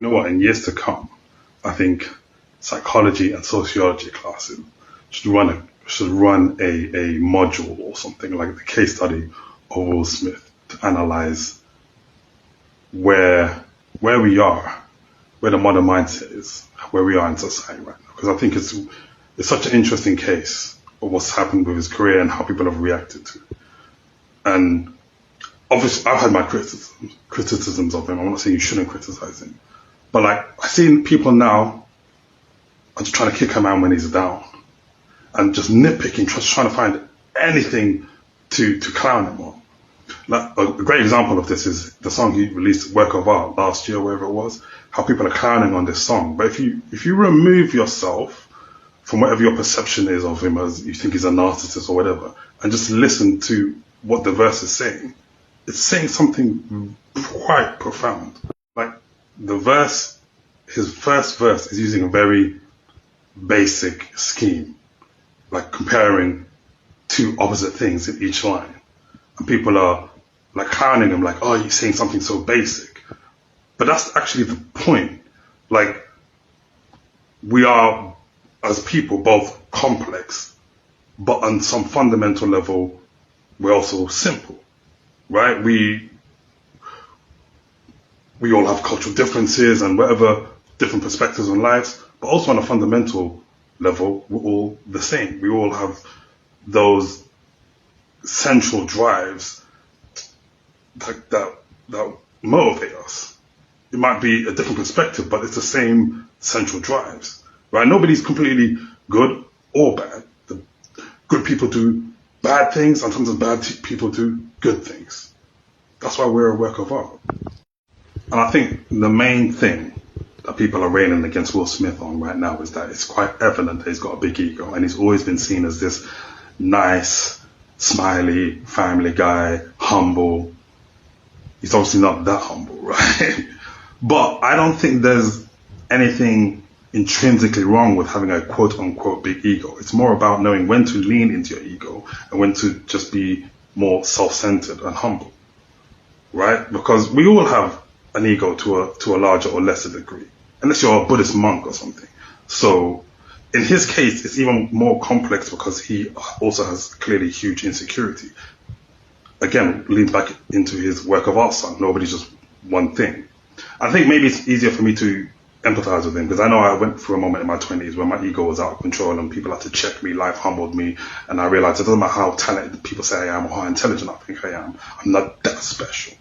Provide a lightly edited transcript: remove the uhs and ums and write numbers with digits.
You know what? In years to come, I think psychology and sociology classes should run a module or something like the case study of Will Smith to analyze where where we are, where the modern mindset is, where we are in society right now. Because I think it's such an interesting case of what's happened with his career and how people have reacted to it. And obviously, I've had my criticisms of him. I'm not saying you shouldn't criticize him, but like I see people now are just trying to kick him out when he's down and just nitpicking, just trying to find anything to clown him on. Like a great example of this is the song he released, Work of Art, last year, wherever it was. How people are clowning on this song, but if you remove yourself from whatever your perception is of him, as you think he's a narcissist or whatever, and just listen to what the verse is saying, it's saying something quite profound. Like the verse, his first verse is using a very basic scheme, like comparing two opposite things in each line. And people are like clowning him, like, oh, you're saying something so basic. But that's actually the point. Like, we are, as people, both complex, but on some fundamental level, we're also simple, right? We all have cultural differences and whatever different perspectives on lives, but also on a fundamental level, we're all the same. We all have those central drives that motivate us. It might be a different perspective, but it's the same central drives, right? Nobody's completely good or bad. The good people do bad things, and sometimes people do good things. That's why we're a work of art. And I think the main thing that people are railing against Will Smith on right now is that it's quite evident that he's got a big ego, and he's always been seen as this nice, smiley, family guy, humble. He's obviously not that humble, right? But I don't think there's anything intrinsically wrong with having a quote unquote big ego. It's more about knowing when to lean into your ego and when to just be more self-centered and humble, right? Because we all have an ego to a larger or lesser degree, unless you're a Buddhist monk or something. So in his case, it's even more complex because he also has clearly huge insecurity. Again, leans back into his work of art song. Nobody's just one thing. I think maybe it's easier for me to empathize with him because I know I went through a moment in my 20s where my ego was out of control and people had to check me, life humbled me, and I realized it doesn't matter how talented people say I am or how intelligent I think I am, I'm not that special.